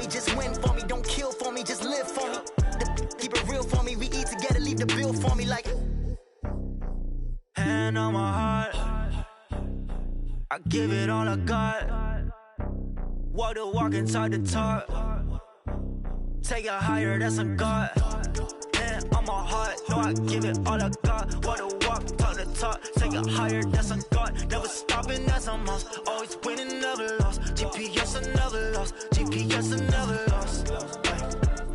me, just win for me. Don't kill for me, just live for me. Keep it real for me. We eat together, leave the bill for me like. Hand on my heart, I give it all I got. Walk the walk inside the talk. Take it higher, that's a God. Hand on my heart, no, I give it all I got. Walk the walk, talk the talk. Take it higher, that's a God. Never stopping, that's a must. Always winning, never lost. GPS, I never lost. GPS, I never lost.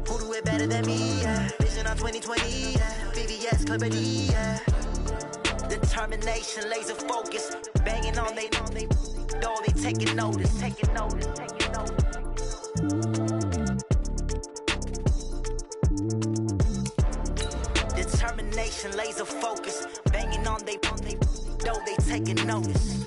Who do it better than me? Yeah. Vision on 2020. Yeah. VVS, Clarity. Yeah. Determination, laser focus. Banging on they know they taking notice. Determination, laser focus. Banging on they know they taking notice.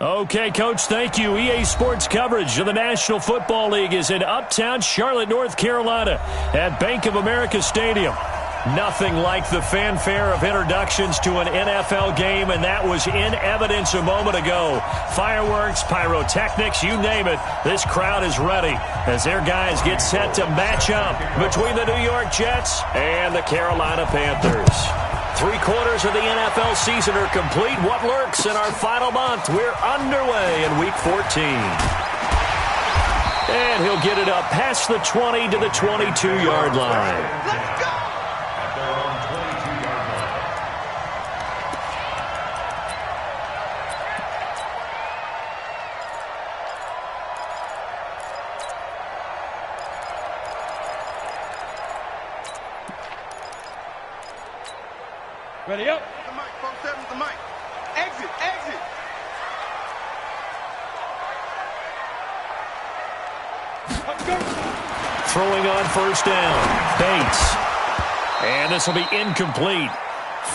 Okay, Coach, thank you. EA Sports coverage of the National Football League is in Uptown Charlotte, North Carolina at Bank of America Stadium. Nothing like the fanfare of introductions to an NFL game, and that was in evidence a moment ago. Fireworks, pyrotechnics, you name it. This crowd is ready as their guys get set to match up between the New York Jets and the Carolina Panthers. 3/4 of the NFL season are complete. What lurks in our final month? We're underway in Week 14. And he'll get it up past the 20 to the 22-yard line. Let's go! Ready up. The mic, 4-7's the mic. Exit. Let's go. Throwing on first down. Bates. And this will be incomplete.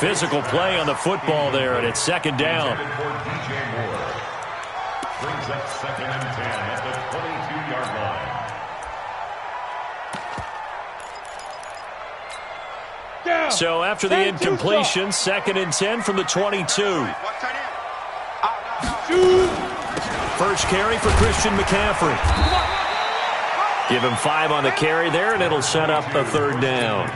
Physical play on the football there, and it's second down. Brings up 2nd and 10 at the 22-yard line. So after the incompletion, 2nd and 10 from the 22. First carry for Christian McCaffrey. Give him 5 on the carry there, and it'll set up the third down.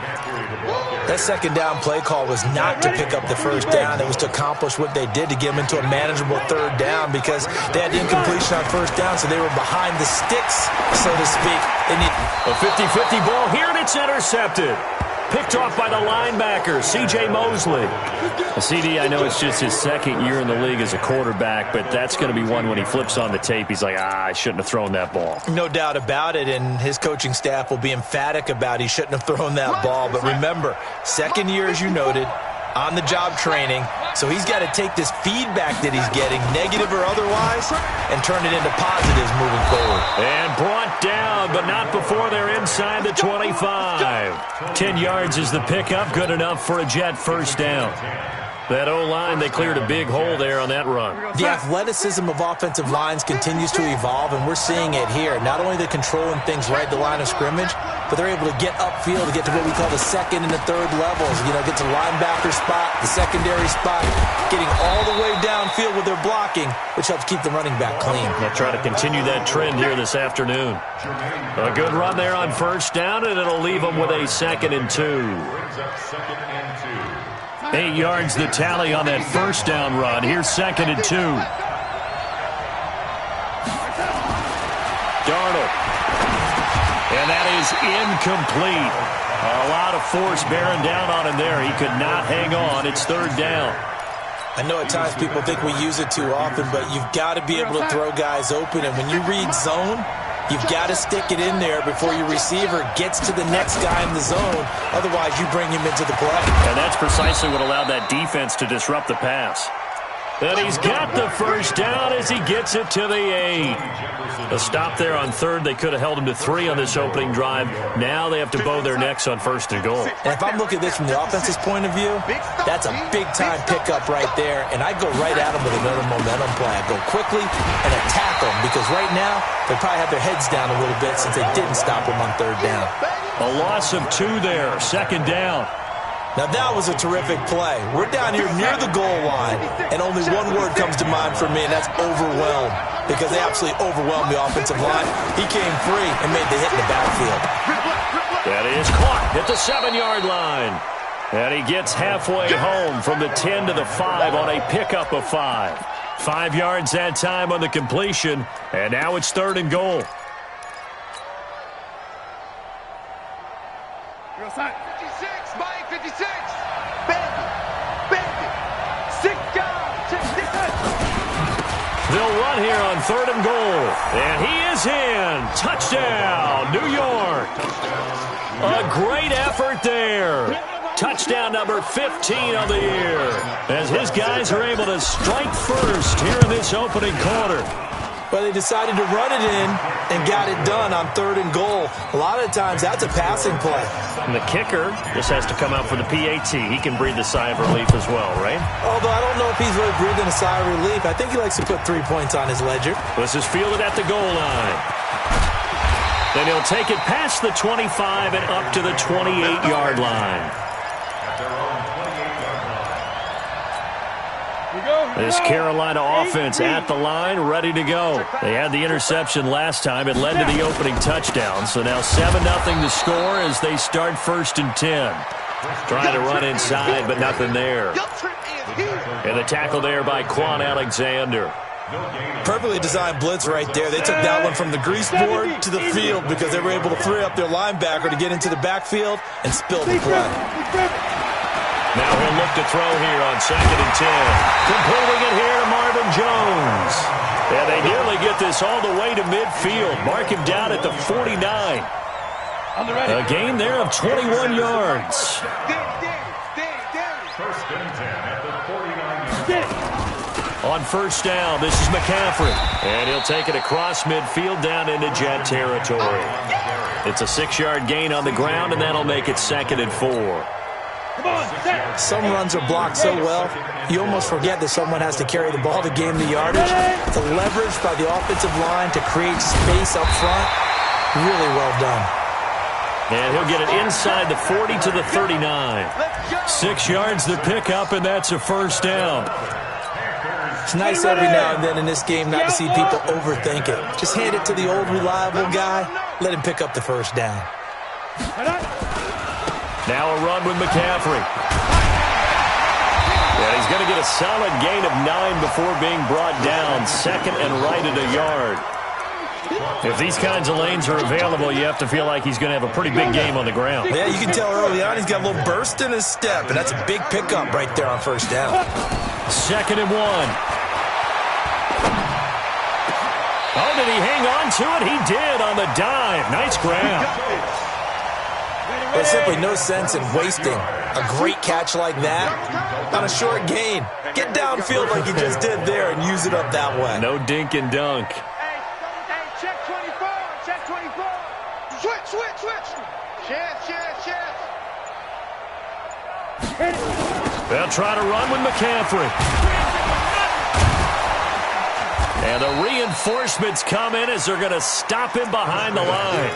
That second down play call was not to pick up the first down. It was to accomplish what they did to get them into a manageable third down because they had incompletion on first down, so they were behind the sticks, so to speak. A 50-50 ball here, and it's intercepted. Picked off by the linebacker, C.J. Mosley. CD, I know it's just his second year in the league as a quarterback, but that's going to be one when he flips on the tape, he's like, I shouldn't have thrown that ball. No doubt about it, and his coaching staff will be emphatic about he shouldn't have thrown that ball. But remember, second year, as you noted, on-the-job training, so he's got to take this feedback that he's getting, negative or otherwise, and turn it into positives moving forward. And brought down, but not before they're inside the 25. 10 yards is the pickup, good enough for a Jet first down. That O-line, they cleared a big hole there on that run. The athleticism of offensive lines continues to evolve, and we're seeing it here. Not only they're controlling things right at the line of scrimmage, but they're able to get upfield to get to what we call the second and the third levels. You know, get to linebacker spot, the secondary spot, getting all the way downfield with their blocking, which helps keep the running back clean. They'll try to continue that trend here this afternoon. A good run there on first down, and it'll leave them with a 2nd and 2. 8 yards the tally on that first down run. Here's 2nd and 2. Darnold. And that is incomplete. A lot of force bearing down on him there. He could not hang on. It's third down. I know at times people think we use it too often, but you've got to be able to throw guys open. And when you read zone, You've got to stick it in there before your receiver gets to the next guy in the zone. Otherwise, you bring him into the play. And that's precisely what allowed that defense to disrupt the pass. And he's got the first down as he gets it to the 8. A stop there on third. They could have held him to 3 on this opening drive. Now they have to bow their necks on 1st and goal. And if I'm looking at this from the offense's point of view, that's a big-time pickup right there. And I go right at him with another momentum play. I go quickly and attack them because right now they probably have their heads down a little bit since they didn't stop him on 3rd down. A loss of 2 there. 2nd down. Now, that was a terrific play. We're down here near the goal line, and only one word comes to mind for me, and that's overwhelmed, because they absolutely overwhelmed the offensive line. He came free and made the hit in the backfield. That is caught at the 7-yard line. And he gets halfway home from the 10 to the 5 on a pickup of 5. 5 yards that time on the completion, and now it's 3rd and goal. Real side. 56, Mike, 56. Bandit. 6 guys. They'll run here on 3rd and goal. And he is in. Touchdown, New York. A great effort there. Touchdown number 15 of the year. As his guys are able to strike first here in this opening quarter. But they decided to run it in and got it done on 3rd and goal. A lot of times that's a passing play. And the kicker just has to come out for the PAT. He can breathe a sigh of relief as well, right? Although I don't know if he's really breathing a sigh of relief. I think he likes to put 3 points on his ledger. This is fielded at the goal line. Then he'll take it past the 25 and up to the 28-yard line. This Carolina offense at the line, ready to go. They had the interception last time. It led to the opening touchdown. So now 7-0 to score as they start 1st and 10. Trying to run inside, but nothing there. And the tackle there by Quan Alexander. Perfectly designed blitz right there. They took that one from the grease board to the field because they were able to free up their linebacker to get into the backfield and spill the play. Now he'll look to throw here on 2nd and 10. Completing it here to Marvin Jones. And they nearly get this all the way to midfield. Mark him down at the 49. A gain there of 21 yards. 1st and 10 at the 49-yard line. On 1st down, this is McCaffrey. And he'll take it across midfield down into Jet territory. It's a 6-yard gain on the ground, and that'll make it 2nd and 4. Some runs are blocked so well, you almost forget that someone has to carry the ball to gain the yardage. The leverage by the offensive line to create space up front, really well done. And he'll get it inside the 40 to the 39. 6 yards the pickup, and that's a 1st down. It's nice every now and then in this game not to see people overthink it. Just hand it to the old reliable guy, let him pick up the 1st down. Now a run with McCaffrey. And he's going to get a solid gain of 9 before being brought down. 2nd and right at a yard. If these kinds of lanes are available, you have to feel like he's going to have a pretty big game on the ground. Yeah, you can tell early on he's got a little burst in his step, and that's a big pickup right there on 1st down. 2nd and 1. Oh, did he hang on to it? He did on the dive. Nice grab. There's simply no sense in wasting a great catch like that on a short gain. Get downfield like he just did there and use it up that way. No dink and dunk. Hey, check 24. Check 24. Switch. Chance. They'll try to run with McCaffrey. And the reinforcements come in as they're going to stop him behind the line.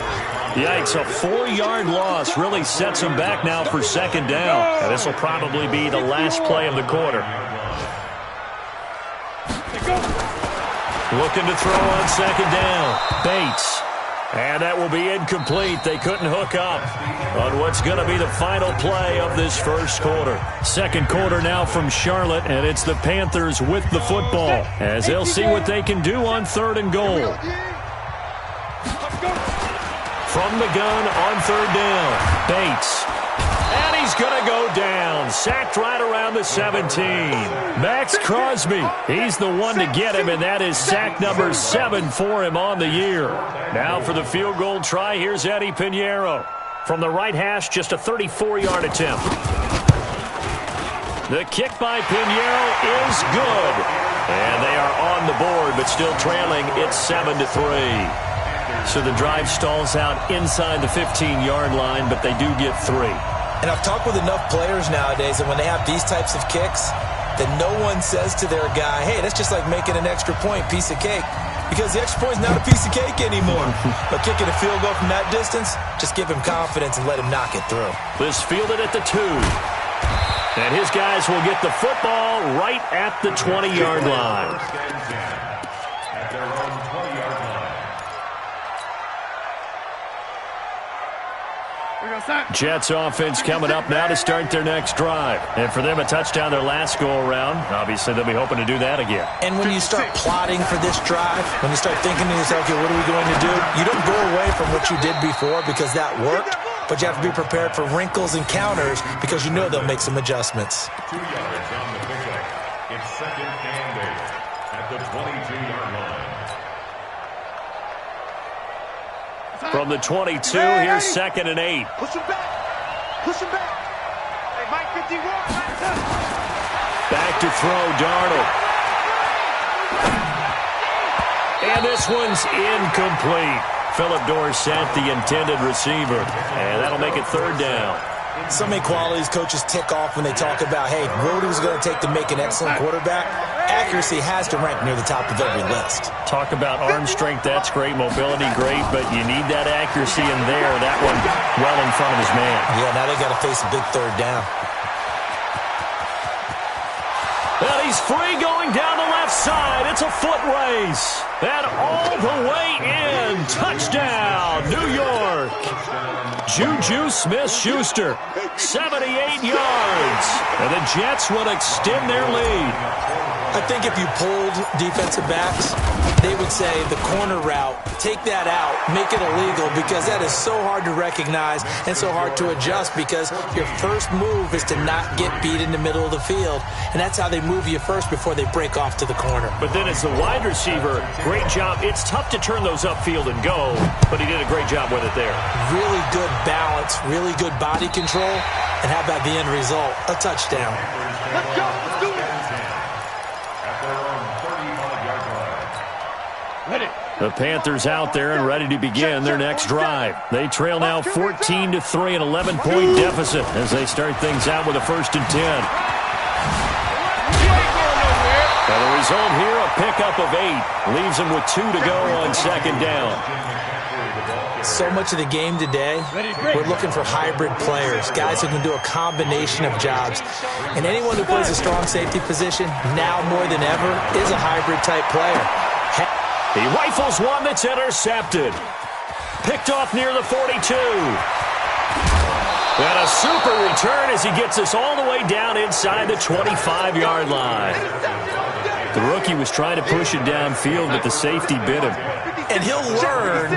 Yikes, a 4-yard loss really sets him back now for 2nd down. And this will probably be the last play of the quarter. Looking to throw on 2nd down. Bates. And that will be incomplete. They couldn't hook up on what's going to be the final play of this 1st quarter. 2nd quarter now from Charlotte, and it's the Panthers with the football as they'll see what they can do on 3rd and goal. From the gun on 3rd down, Bates. And he's going to go down. sacked right around the 17. Max Crosby, he's the one to get him, and that is sack number 7 for him on the year. Now for the field goal try, here's Eddie Pinheiro. From the right hash, just a 34-yard attempt. The kick by Pinheiro is good. And they are on the board, but still trailing. It's 7-3. So the drive stalls out inside the 15-yard line, but they do get 3. And I've talked with enough players nowadays, and when they have these types of kicks, that no one says to their guy, hey, that's just like making an extra point, piece of cake. Because the extra point is not a piece of cake anymore. But kicking a field goal from that distance, just give him confidence and let him knock it through. This fielded at the 2. And his guys will get the football right at the 20-yard line. At their own 20-yard line. Jets offense coming up now to start their next drive. And for them, a touchdown their last go-around. Obviously, they'll be hoping to do that again. And when you start plotting for this drive, when you start thinking to yourself, okay, what are we going to do? You don't go away from what you did before because that worked. But you have to be prepared for wrinkles and counters because you know they'll make some adjustments. 2 yards on the pickup. It's 2nd and 8 at the 22-yard line. From the 22, here's 2nd and 8. Push him back. Push him back. Hey, Mike 51. Back to throw, Darnold. And this one's incomplete. Philip Dorsett, the intended receiver. And that'll make it 3rd down. So many qualities coaches tick off when they talk about, hey, what is it going to take to make an excellent quarterback? Accuracy has to rank near the top of every list. Talk about arm strength, that's great. Mobility, great. But you need that accuracy in there. That one well in front of his man. Yeah, now they got to face a big 3rd down. Well, he's free going down the left side. It's a foot race. And all the way in. Touchdown, New York. Juju Smith-Schuster, 78 yards. And the Jets will extend their lead. I think if you pulled defensive backs, they would say the corner route, take that out, make it illegal, because that is so hard to recognize and so hard to adjust because your first move is to not get beat in the middle of the field. And that's how they move you first before they break off to the corner. But then as the wide receiver, great job. It's tough to turn those upfield and go, but he did a great job with it there. Really good balance, really good body control, and how about the end result? A touchdown. Let's go. Let's do it. At their own 35-yard line. Ready. The Panthers out there and ready to begin their next drive. They trail now 14-3, an 11-point deficit as they start things out with a 1st and 10. And the result here, a pickup of 8. Leaves them with 2 to go on 2nd down. So much of the game today, we're looking for hybrid players, guys who can do a combination of jobs. And anyone who plays a strong safety position, now more than ever, is a hybrid-type player. He rifles one that's intercepted. Picked off near the 42. And a super return as he gets us all the way down inside the 25-yard line. The rookie was trying to push it downfield, but the safety bit him. And he'll learn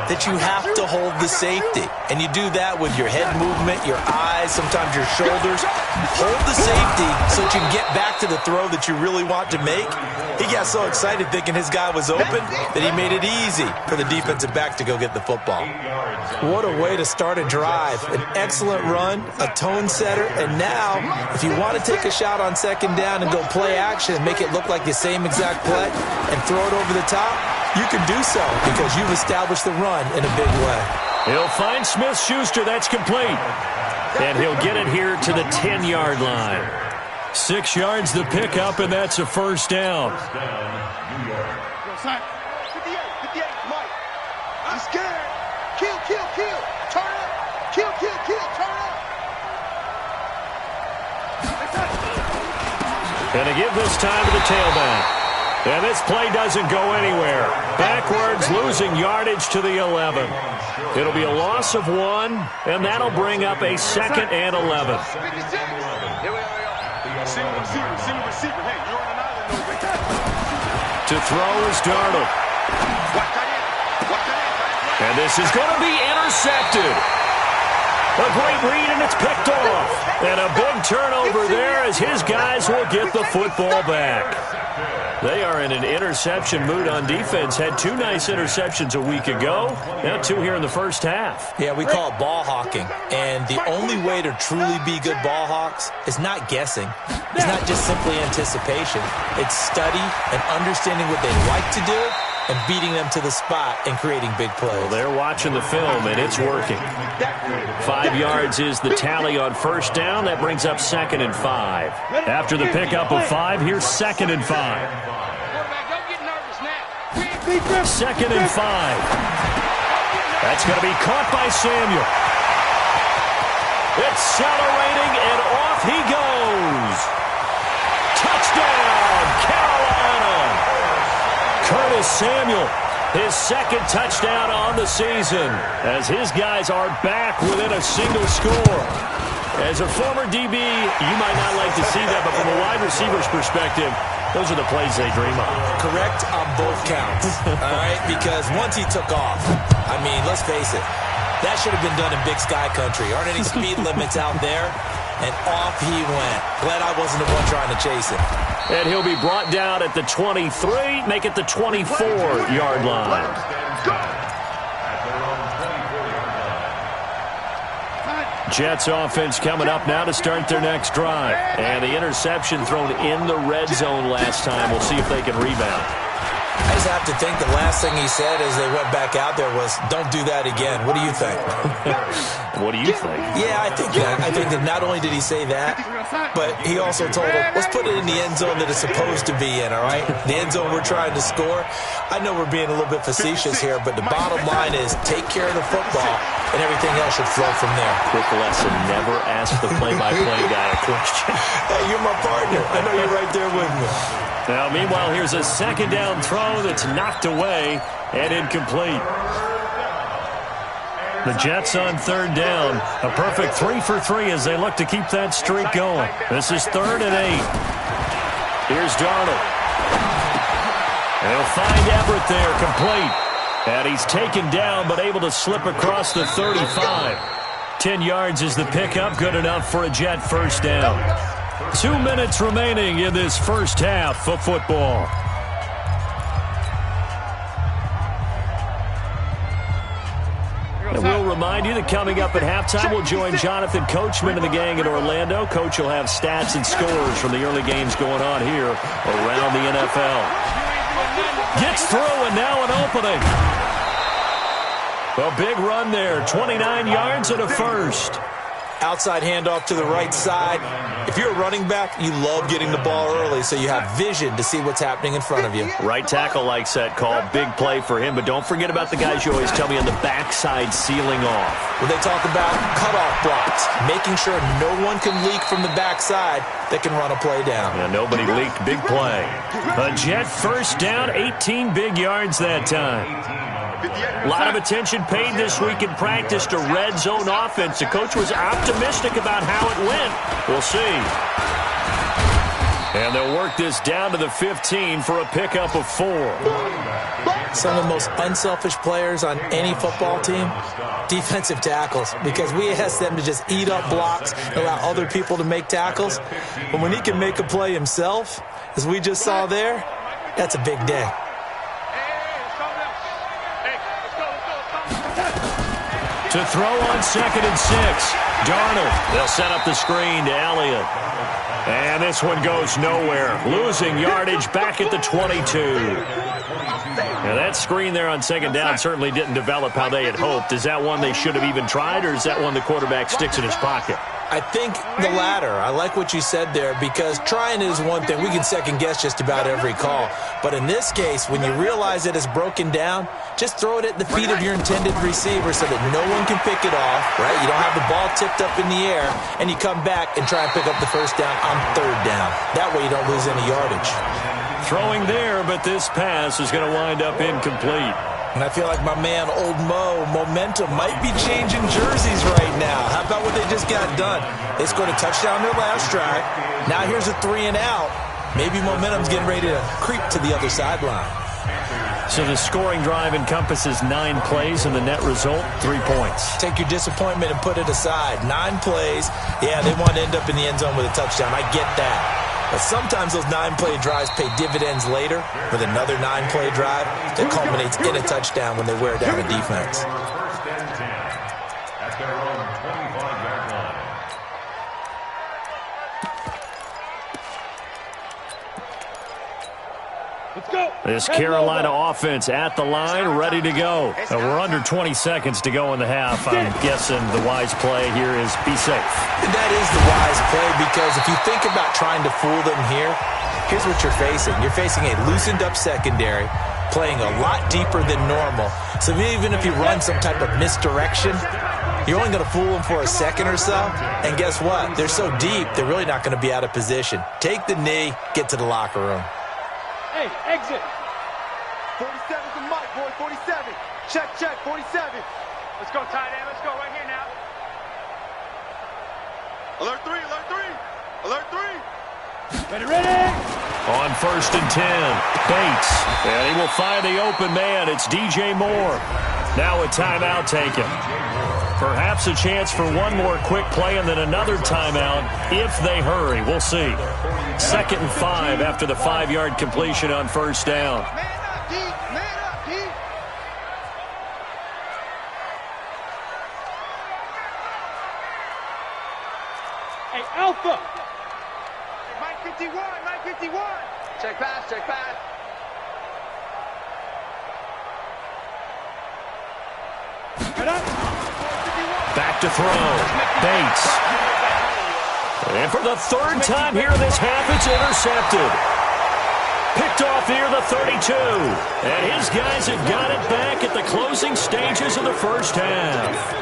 that you have to hold the safety. And you do that with your head movement, your eyes, sometimes your shoulders. Hold the safety so that you can get back to the throw that you really want to make. He got so excited thinking his guy was open that he made it easy for the defensive back to go get the football. What a way to start a drive. An excellent run, a tone setter, and now, if you want to take a shot on 2nd down and go play action and make it look like the same exact play and throw it over the top, you can do so because you've established the run in a big way. He'll find Smith-Schuster. That's complete. And he'll get it here to the 10-yard line. 6 yards the pickup, and that's a 1st down. 58, Mike. I'm scared. Kill, kill, kill. Turn up. Kill, kill, kill. Turn up. And to give this time to the tailback. And this play doesn't go anywhere. Backwards, losing yardage to the 11. It'll be a loss of 1, and that'll bring up a 2nd and 11. Here we are. Receiver. Hey, you're on an island. To throw is Darnold. And this is going to be intercepted. A great read, and it's picked off. And a big turnover there as his guys will get the football back. They are in an interception mood on defense. Had 2 nice interceptions a week ago. Now 2 here in the first half. Yeah, we call it ball hawking. And the only way to truly be good ball hawks is not guessing. It's not just simply anticipation. It's study and understanding what they like to do and beating them to the spot and creating big plays. Well, they're watching the film, and it's working. 5 yards is the tally on first down. That brings up 2nd and 5. After the pickup of 5, here's 2nd and 5. 2nd and 5. That's going to be caught by Samuel. Accelerating, and off he goes. Touchdown, Carolina. Curtis Samuel, his 2nd touchdown on the season, as his guys are back within a single score. As a former DB, you might not like to see that, but from a wide receiver's perspective, those are the plays they dream of. Correct on both counts, all right? Because once he took off, I mean, let's face it, that should have been done in Big Sky Country. Aren't any speed limits out there? And off he went. Glad I wasn't the one trying to chase him. And he'll be brought down at the 23, make it the 24-yard line. Jets offense coming up now to start their next drive. And the interception thrown in the red zone last time. We'll see if they can rebound. I just have to think the last thing he said as they went back out there was, don't do that again. What do you think? What do you think? Yeah, I think that not only did he say that, but he also told him, let's put it in the end zone that it's supposed to be in, all right? The end zone we're trying to score. I know we're being a little bit facetious here, but the bottom line is take care of the football, and everything else should flow from there. Quick lesson, never ask the play-by-play guy a question. Hey, you're my partner. I know you're right there with me. Now, meanwhile, here's a 2nd down throw that's knocked away and incomplete. The Jets on 3rd down. A perfect 3 for 3 as they look to keep that streak going. This is 3rd and 8. Here's Darnold. And he'll find Everett there, complete. And he's taken down but able to slip across the 35. 10 yards is the pickup, good enough for a Jet first down. 2 minutes remaining in this first half of football. And we'll remind you that coming up at halftime, we'll join Jonathan Coachman and the gang in Orlando. Coach will have stats and scores from the early games going on here around the NFL. Gets through, and now an opening. A big run there, 29 yards and a first. Outside handoff to the right side. If you're a running back, you love getting the ball early so you have vision to see what's happening in front of you. Right tackle likes that call. Big play for him, but don't forget about the guys you always tell me on the backside sealing off. Well, they talk about cutoff blocks, making sure no one can leak from the backside that can run a play down. Yeah, nobody leaked. Big play. A Jet first down, 18 big yards that time. A lot of attention paid this week in practice to red zone offense. The coach was optimistic about how it went. We'll see. And they'll work this down to the 15 for a pickup of 4. Some of the most unselfish players on any football team, defensive tackles, because we ask them to just eat up blocks and allow other people to make tackles. But when he can make a play himself, as we just saw there, that's a big day. To throw on 2nd and 6. Darnold. They'll set up the screen to Elliott. And this one goes nowhere. Losing yardage back at the 22. Now that screen there on 2nd down certainly didn't develop how they had hoped. Is that one they should have even tried, or is that one the quarterback sticks in his pocket? I think the latter. I like what you said there, because trying is one thing. We can second guess just about every call. But in this case, when you realize that it's broken down, just throw it at the feet of your intended receiver so that no one can pick it off, right? You don't have the ball tipped up in the air, and you come back and try and pick up the first down on 3rd down. That way you don't lose any yardage. Throwing there, but this pass is going to wind up incomplete. And I feel like my man, Old Mo, momentum might be changing jerseys right now. How about what they just got done? They scored a touchdown their last drive. Now here's a 3 and out. Maybe momentum's getting ready to creep to the other sideline. So the scoring drive encompasses 9 plays, and the net result, 3 points. Take your disappointment and put it aside. 9 plays. Yeah, they want to end up in the end zone with a touchdown. I get that. But sometimes those 9-play drives pay dividends later with another 9-play drive that culminates in a touchdown when they wear down a defense. First and 10 at their own 25-yard line. Let's go. This Carolina offense at the line, ready to go. We're under 20 seconds to go in the half. I'm guessing the wise play here is be safe. That is the wise play, because if you think about trying to fool them here, here's what you're facing. You're facing a loosened-up secondary, playing a lot deeper than normal. So even if you run some type of misdirection, you're only going to fool them for a second or so. And guess what? They're so deep, they're really not going to be out of position. Take the knee, get to the locker room. Hey, exit. 47's the mic, boy. 47. Check, 47. Let's go, tight end. Let's go right here now. Alert 3, alert 3. Alert 3. Ready. On first and 10, Bates. And he will find the open man. It's DJ Moore. Now a timeout taken. Perhaps a chance for one more quick play and then another timeout if they hurry. We'll see. 2nd and 5 after the 5-yard completion on first down. Man up, D. Man up, D. Hey, Alpha. Mike 51, Mike 51. Check pass, check pass. Right up. Back to throw. Bates. And for the 3rd time here in this half, it's intercepted. Picked off near the 32. And his guys have got it back at the closing stages of the first half.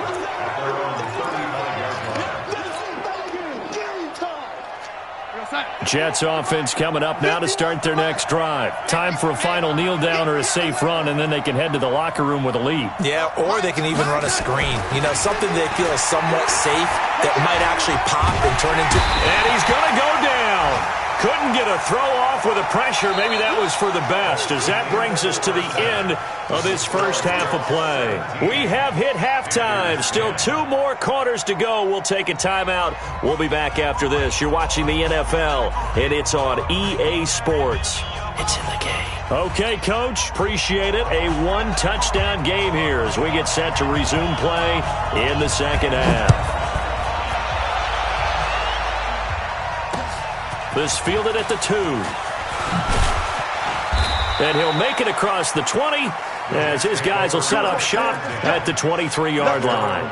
Jets offense coming up now to start their next drive. Time for a final kneel down or a safe run, and then they can head to the locker room with a lead. Yeah, or they can even run a screen. You know, something they feel is somewhat safe that might actually pop and turn into... And he's going to go down. Couldn't get a throw off with the pressure. Maybe that was for the best, as that brings us to the end of this first half of play. We have hit halftime. Still 2 more quarters to go. We'll take a timeout. We'll be back after this. You're watching the NFL, and it's on EA Sports. It's in the game. Okay, Coach. Appreciate it. A 1-touchdown game here as we get set to resume play in the second half. This fielded at the 2. And he'll make it across the 20 as his guys will set up shop at the 23-yard line.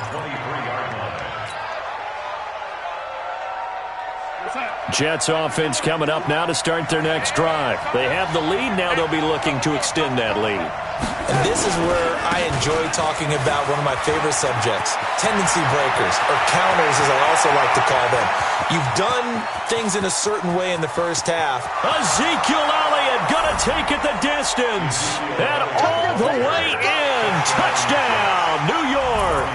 Jets offense coming up now to start their next drive. They have the lead. Now they'll be looking to extend that lead. And this is where I enjoy talking about one of my favorite subjects, tendency breakers, or counters as I also like to call them. You've done things in a certain way in the first half. Ezekiel Elliott going to take it the distance. And all the way in. Touchdown, New York.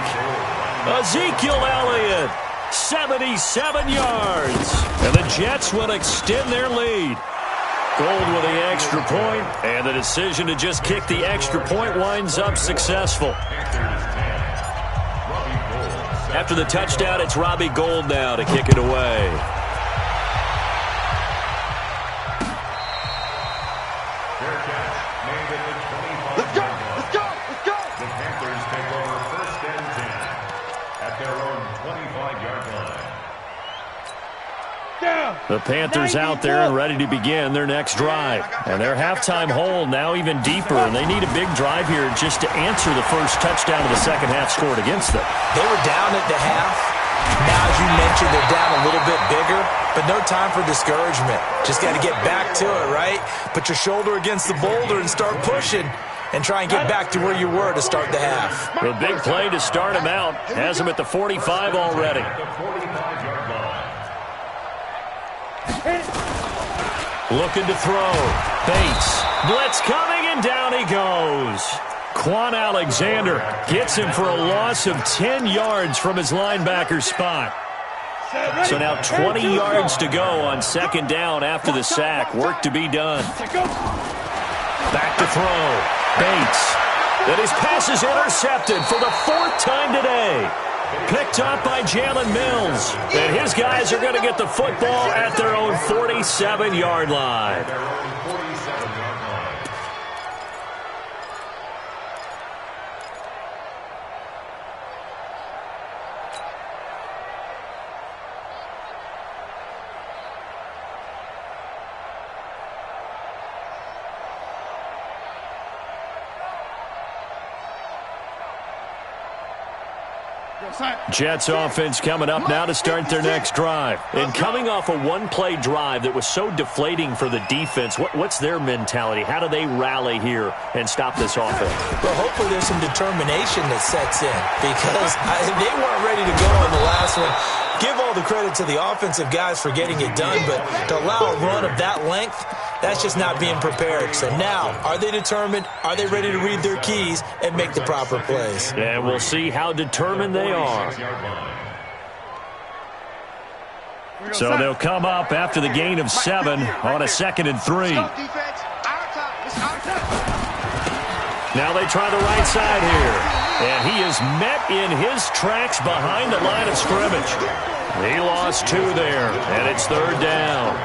Ezekiel Elliott, 77 yards. And the Jets will extend their lead. Gold with the extra point, and the decision to just kick the extra point winds up successful. After the touchdown, it's Robbie Gould now to kick it away. Let's go, let's go, let's go. The Panthers take over first and 10 at their own 25-yard line. The Panthers out there and ready to begin their next drive. And their halftime hole now even deeper, and they need a big drive here just to answer the first touchdown of the second half scored against them. They were down at the half. Now, as you mentioned, they're down a little bit bigger, but no time for discouragement. Just got to get back to it, right? Put your shoulder against the boulder and start pushing and try and get back to where you were to start the half. A big play to start him out. Has him at the 45 already. Looking to throw. Bates. Blitz coming, and down he goes. Quan Alexander gets him for a loss of 10 yards from his linebacker spot. So now 20 yards to go on second down after the sack. Work to be done. Back to throw. Bates. And his pass is intercepted for the 4th time today. Picked up by Jalen Mills. And his guys are going to get the football at their own 47-yard line. Jets offense coming up now to start their next drive. And coming off a one-play drive that was so deflating for the defense, what's their mentality? How do they rally here and stop this offense? Well, hopefully there's some determination that sets in because they weren't ready to go on the last one. Give all the credit to the offensive guys for getting it done, but to allow a run of that length, that's just not being prepared. So now, are they determined? Are they ready to read their keys and make the proper plays? And we'll see how determined they are. So they'll come up after the gain of 7 on a 2nd and 3. Now they try the right side here. And he is met in his tracks behind the line of scrimmage. He lost 2 there, and it's 3rd down.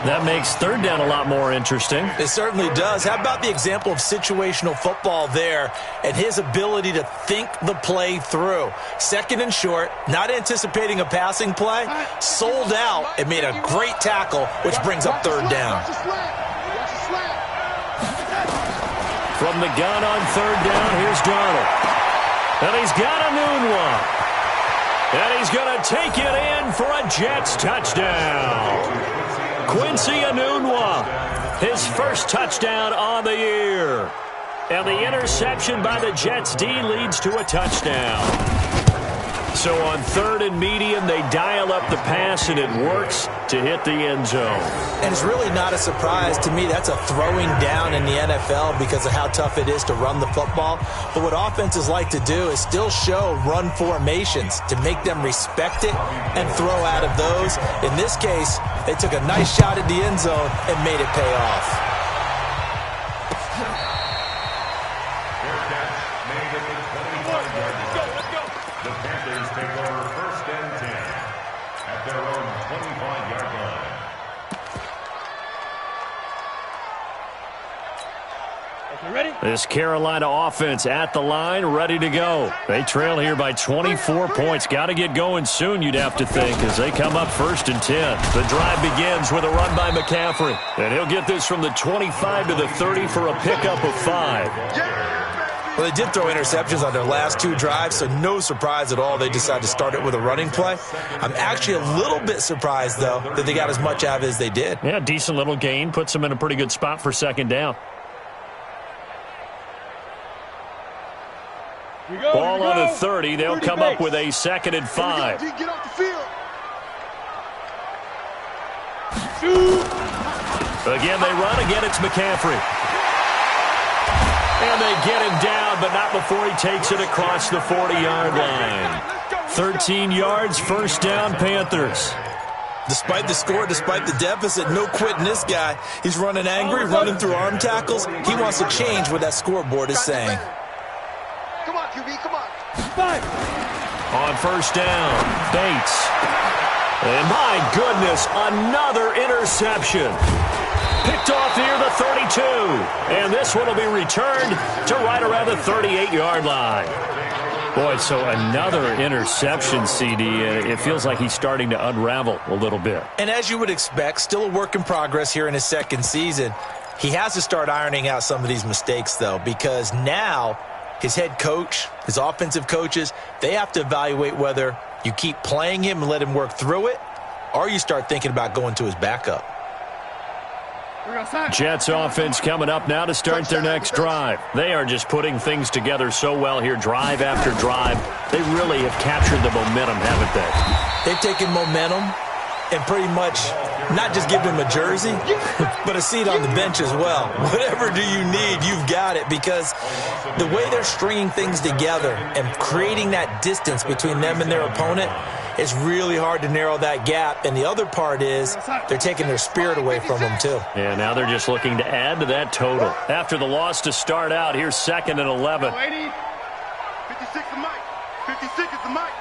That makes 3rd down a lot more interesting. It certainly does. How about the example of situational football there and his ability to think the play through? 2nd and short, not anticipating a passing play, sold out and made a great tackle, which brings up 3rd down. From the gun on 3rd down, here's Donald. And he's got Enunwa. And he's going to take it in for a Jets touchdown. Quincy Enunwa, his first touchdown on the year. And the interception by the Jets D leads to a touchdown. So on 3rd and medium, they dial up the pass, and it works to hit the end zone. And it's really not a surprise to me. That's a throwing down in the NFL because of how tough it is to run the football. But what offenses like to do is still show run formations to make them respect it and throw out of those. In this case, they took a nice shot at the end zone and made it pay off. This Carolina offense at the line, ready to go. They trail here by 24 points. Got to get going soon, you'd have to think, as they come up 1st and 10. The drive begins with a run by McCaffrey. And he'll get this from the 25 to the 30 for a pickup of 5. Well, they did throw interceptions on their last 2 drives, so no surprise at all they decided to start it with a running play. I'm actually a little bit surprised, though, that they got as much out of it as they did. Yeah, decent little gain. Puts them in a pretty good spot for 2nd down. Ball on the 30. They'll come up with a 2nd and 5. Get off the field. Again, they run. Again, it's McCaffrey. And they get him down, but not before he takes it across the 40-yard line. 13 yards, 1st down, Panthers. Despite the score, despite the deficit, no quitting this guy. He's running angry, running through arm tackles. He wants to change what that scoreboard is saying. Come on, QB, come on. 5. On 1st down, Bates. And my goodness, another interception. Picked off near the 32. And this one will be returned to right around the 38-yard line. Boy, so another interception, CD. It feels like he's starting to unravel a little bit. And as you would expect, still a work in progress here in his 2nd season. He has to start ironing out some of these mistakes, though, because now his head coach, his offensive coaches, they have to evaluate whether you keep playing him and let him work through it, or you start thinking about going to his backup. Jets offense coming up now to start their next drive. They are just putting things together so well here, drive after drive. They really have captured the momentum, haven't they? They've taken momentum and pretty much not just give him a jersey, but a seat on the bench as well. Whatever do you need, you've got it, because the way they're stringing things together and creating that distance between them and their opponent, it's really hard to narrow that gap. And the other part is they're taking their spirit away from them, too. Yeah, now they're just looking to add to that total. After the loss to start out, here's 2nd and 11. 56 the mic. 56 is the mic.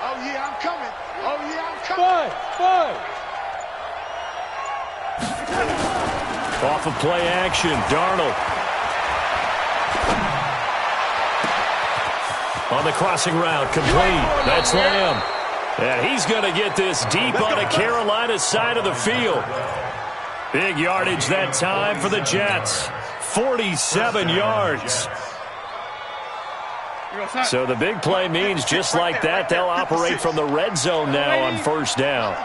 Oh, yeah, I'm coming. Oh, yeah, I'm coming. Five. Off of play action, Darnold. On the crossing route, complete. That's Lamb. And he's going to get this deep on the Carolina side of the field. Big yardage that time for the Jets. 47 yards. So the big play means just like that, they'll operate from the red zone now on first down.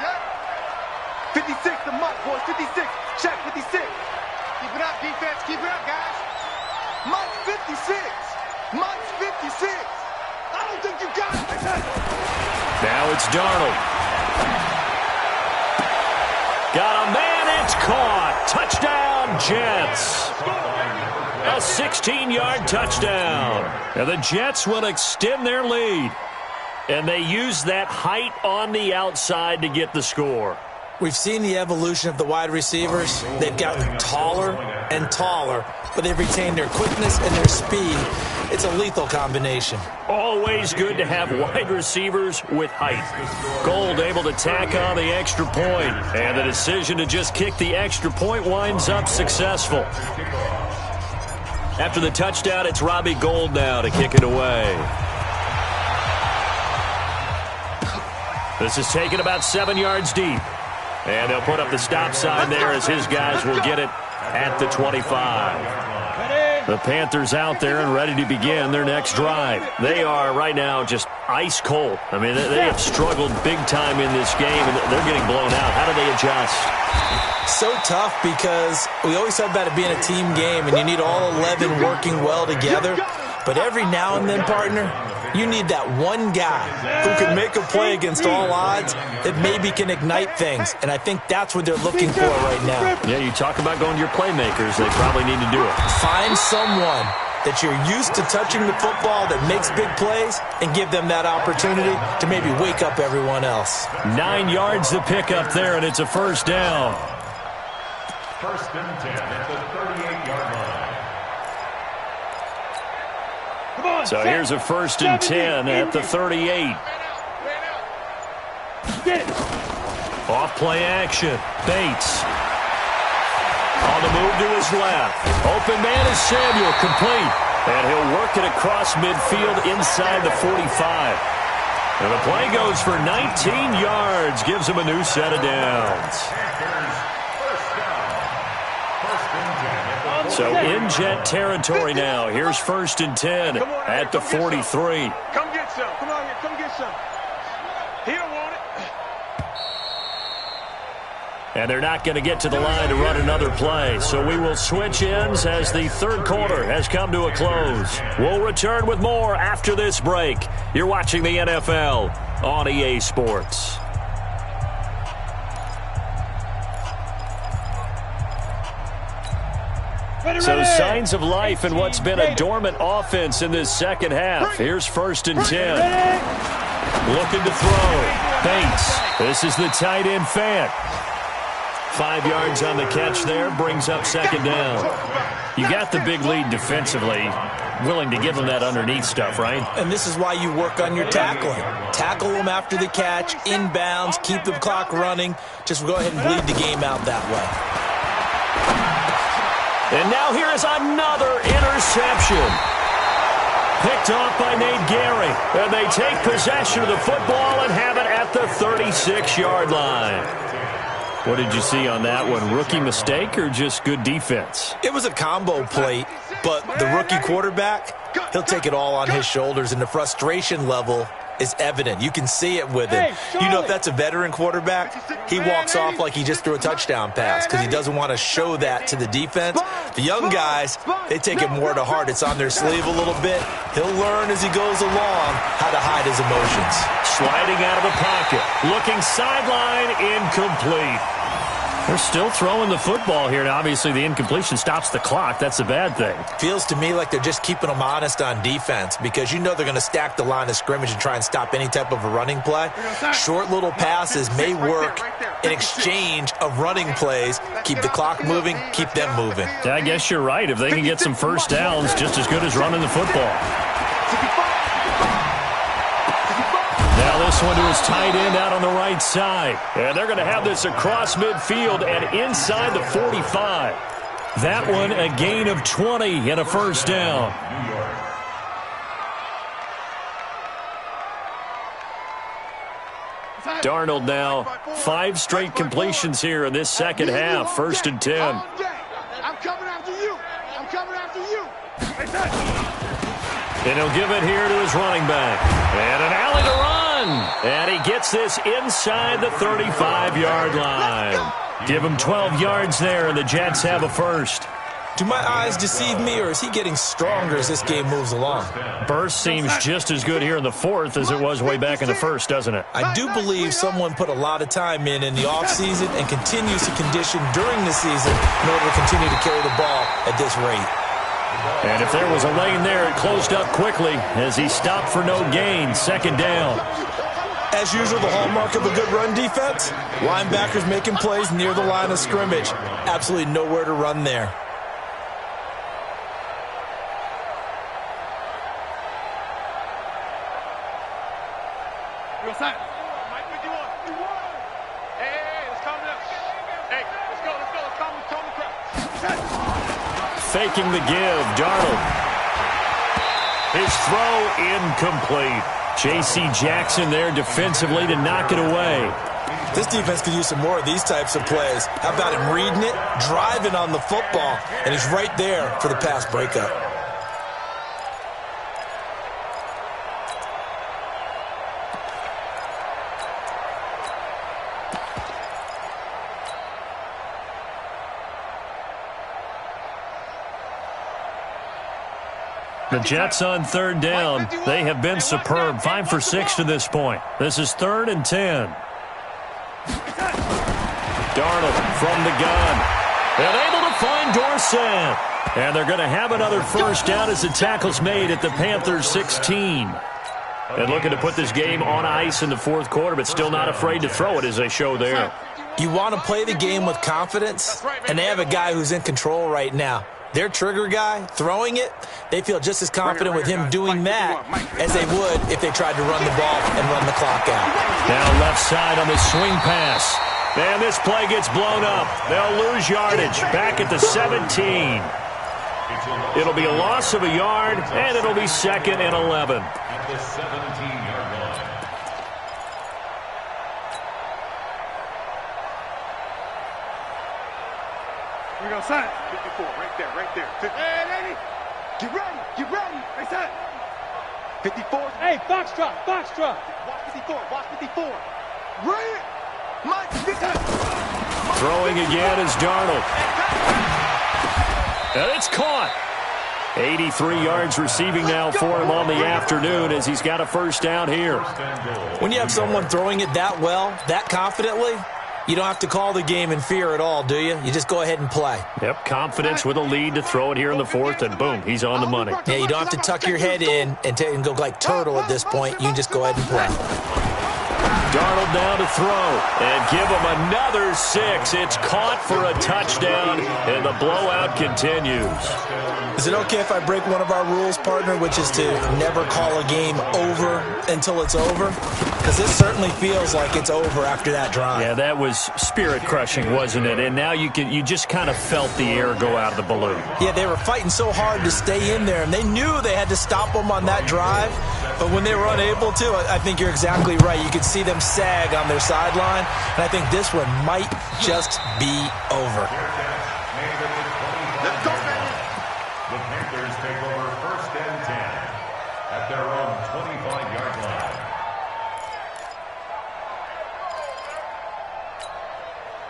56 the mic, boys. 56. Check 56. Keep it up, defense. Keep it up, guys. Mike's 56. Mike's 56. I don't think you got it. Now it's Darnold. Got a man, it's caught. Touchdown, Jets. A 16-yard touchdown. And the Jets will extend their lead. And they use that height on the outside to get the score. We've seen the evolution of the wide receivers. They've gotten taller and taller, but they've retained their quickness and their speed. It's a lethal combination. Always good to have wide receivers with height. Gold able to tack on the extra point, and the decision to just kick the extra point winds up successful. After the touchdown, it's Robbie Gould now to kick it away. This is taken about 7 yards deep. And they'll put up the stop sign there as his guys will get it at the 25. The Panthers out there and ready to begin their next drive. They are right now just ice cold. I mean, they have struggled big time in this game, and they're getting blown out. How do they adjust? So tough because we always talk about it being a team game, and you need all 11 working well together. But every now and then, partner, you need that one guy who can make a play against all odds that maybe can ignite things. And I think that's what they're looking for right now. Yeah, you talk about going to your playmakers. They probably need to do it. Find someone that you're used to touching the football that makes big plays and give them that opportunity to maybe wake up everyone else. 9 yards to pick up there, and it's a first down. First and 10 at the 38-yard line. So here's a first and 10 at the 38. Off play action. Bates. On the move to his left. Open man is Samuel, complete. And he'll work it across midfield inside the 45. And the play goes for 19 yards. Gives him a new set of downs. So in Jet territory now. Here's first and 10 at the 43. Come get some. Come on here. Come get some. He don't want it. And they're not going to get to the line to run another play. So we will switch ends as the third quarter has come to a close. We'll return with more after this break. You're watching the NFL on EA Sports. So signs of life in what's been a dormant offense in this second half. Here's first and 10. Looking to throw. Bates. This is the tight end Fant. 5 yards on the catch there. Brings up second down. You got the big lead defensively. Willing to give them that underneath stuff, right? And this is why you work on your tackling. Tackle them after the catch, inbounds, keep the clock running. Just go ahead and bleed the game out that way. And now here is another interception. Picked off by Nate Gary. And they take possession of the football and have it at the 36-yard line. What did you see on that one? Rookie mistake or just good defense? It was a combo play, but the rookie quarterback, he'll take it all on his shoulders, and the frustration level is evident. You can see it with him. You know, if that's a veteran quarterback, he walks off like he just threw a touchdown pass because he doesn't want to show that to the defense. The young guys, they take it more to heart. It's on their sleeve a little bit. He'll learn as he goes along how to hide his emotions. Sliding out of the pocket. Looking sideline, incomplete. They're still throwing the football here, and obviously the incompletion stops the clock. That's a bad thing. Feels to me like they're just keeping them honest on defense because you know they're going to stack the line of scrimmage and try and stop any type of a running play. Short little passes may work in exchange of running plays. Keep the clock moving, keep them moving. Yeah, I guess you're right. If they can get some first downs, just as good as running the football. Now this one to his tight end out on the right side. And they're going to have this across midfield and inside the 45. That one a gain of 20 and a first down. Darnold now 5 straight completions here in this second half. 1st and 10. I'm coming after you. I'm coming after you. And he'll give it here to his running back. And an alley to run. And he gets this inside the 35-yard line. Give him 12 yards there, and the Jets have a first. Do my eyes deceive me, or is he getting stronger as this game moves along? Burst seems just as good here in the 4th as it was way back in the 1st, doesn't it? I do believe someone put a lot of time in the offseason and continues to condition during the season in order to continue to carry the ball at this rate. And if there was a lane there, it closed up quickly as he stopped for no gain. 2nd down. As usual, the hallmark of a good run defense, linebackers making plays near the line of scrimmage. Absolutely nowhere to run there. Faking the give, Darnold. His throw incomplete. J.C. Jackson there defensively to knock it away. This defense could use some more of these types of plays. How about him reading it, driving on the football, and he's right there for the pass breakup. The Jets on 3rd down. They have been superb. 5 for 6 to this point. This is 3rd and 10. Darnold from the gun. And able to find Dorsett. And they're going to have another first down as the tackle's made at the Panthers' 16. And looking to put this game on ice in the 4th quarter, but still not afraid to throw it as they show there. You want to play the game with confidence, and they have a guy who's in control right now. Their trigger guy throwing it, they feel just as confident with him doing that as they would if they tried to run the ball and run the clock out. Now left side on the swing pass. And this play gets blown up. They'll lose yardage back at the 17. It'll be a loss of a yard, and it'll be 2nd and 11. At the 17-yard line. We're going to sign 54, right there. 50. Hey, lady, get ready. They said 54. Hey, Foxtrot. Watch 54. Bring it. Mike, Throwing again is Darnold. And it's caught. 83 yards receiving now for him on the afternoon as he's got a first down here. When you have someone throwing it that well, that confidently, you don't have to call the game in fear at all, do you? You just go ahead and play. Yep, confidence with a lead to throw it here in the 4th, and boom, he's on the money. Yeah, you don't have to tuck your head in and go like turtle at this point. You can just go ahead and play. Darnold down to throw, and give him another 6. It's caught for a touchdown, and the blowout continues. Is it okay if I break one of our rules, partner, which is to never call a game over until it's over? Because this certainly feels like it's over after that drive. Yeah, that was spirit-crushing, wasn't it? And now you just kind of felt the air go out of the balloon. Yeah, they were fighting so hard to stay in there, and they knew they had to stop them on that drive. But when they were unable to, I think you're exactly right. You could see them sag on their sideline, and I think this one might just be over. Let's go, baby. The Panthers take over 1st and 10 at their own 25-yard line.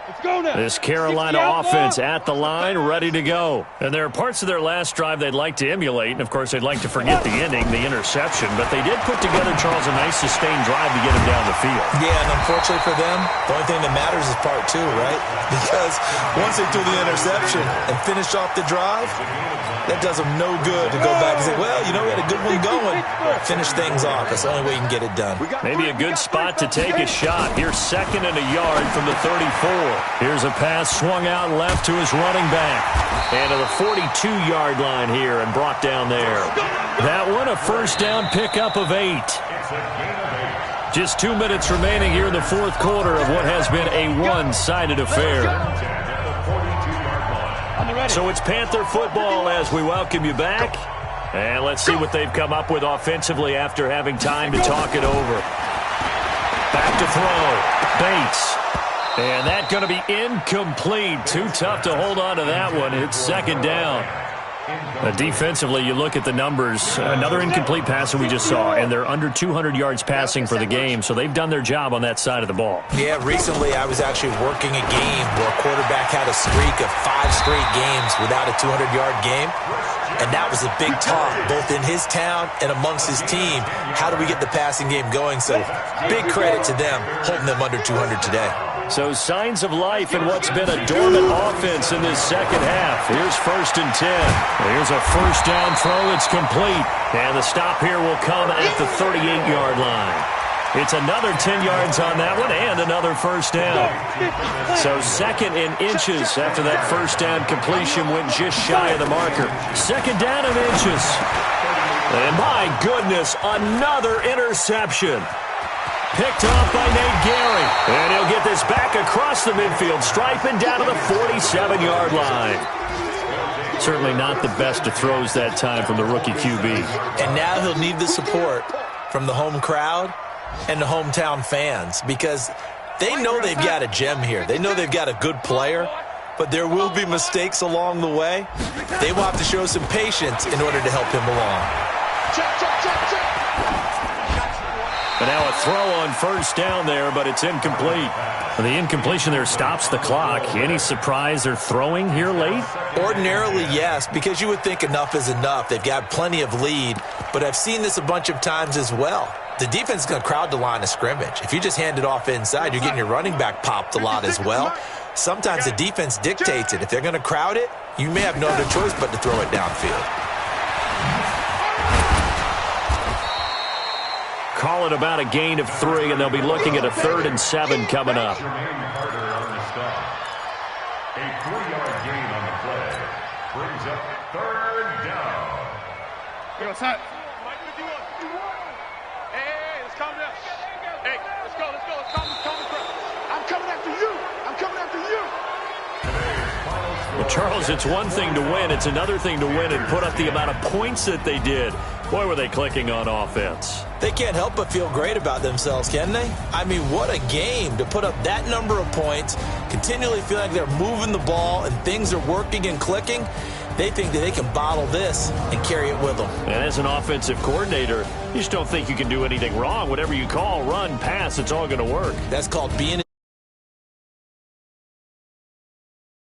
Let's This Carolina offense at the line, ready to go. And there are parts of their last drive they'd like to emulate, and, of course, they'd like to forget the ending, the interception. But they did put together, Charles, a nice sustained drive to get him down the field. Yeah, and unfortunately for them, the only thing that matters is part two, right? Because once they threw the interception and finished off the drive, that does them no good to go back and say, well, you know, we had a good one going. Finish things off. That's the only way you can get it done. Maybe a good spot to take a shot. Here's 2nd and a yard from the 34. Here's a pass swung out left to his running back. And to the 42-yard line here and brought down there. That one, a first down pickup of 8. Just 2 minutes remaining here in the fourth quarter of what has been a one-sided affair. So it's Panther football as we welcome you back. And let's see what they've come up with offensively after having time to talk it over. Back to throw. Bates. And that's going to be incomplete. Too tough to hold on to that one. It's 2nd down. Defensively, you look at the numbers. Another incomplete pass that we just saw, and they're under 200 yards passing for the game, so they've done their job on that side of the ball. Yeah, recently I was actually working a game where a quarterback had a streak of 5 straight games without a 200-yard game, and that was a big talk, both in his town and amongst his team. How do we get the passing game going? So big credit to them, holding them under 200 today. So signs of life in what's been a dormant offense in this second half. Here's 1st and 10. Here's a first down throw. It's complete. And the stop here will come at the 38-yard line. It's another 10 yards on that one and another first down. So 2nd in inches after that first down completion went just shy of the marker. 2nd down in inches. And my goodness, another interception. Picked off by Nate Gary. And he'll get this back across the midfield stripe and down to the 47-yard line. Certainly not the best of throws that time from the rookie QB. And now he'll need the support from the home crowd and the hometown fans because they know they've got a gem here. They know they've got a good player, but there will be mistakes along the way. They will have to show some patience in order to help him along. Check, check, check, check. And now a throw on first down there, but it's incomplete. The incompletion there stops the clock. Any surprise they're throwing here late? Ordinarily, yes, because you would think enough is enough. They've got plenty of lead, but I've seen this a bunch of times as well. The defense is going to crowd the line of scrimmage. If you just hand it off inside, you're getting your running back popped a lot as well. Sometimes the defense dictates it. If they're going to crowd it, you may have no other choice but to throw it downfield. Call it about a gain of 3, and they'll be looking at a 3rd and 7 coming up. A 3-yard gain on the play brings up 3rd down. Hey, let's calm down. Hey, let's go. Let's calm down. I'm coming after you. Well, Charles, it's one thing to win. It's another thing to win and put up the amount of points that they did. Boy, were they clicking on offense. They can't help but feel great about themselves, can they? I mean, what a game to put up that number of points, continually feel like they're moving the ball and things are working and clicking. They think that they can bottle this and carry it with them. And as an offensive coordinator, you just don't think you can do anything wrong. Whatever you call, run, pass, it's all going to work. That's called being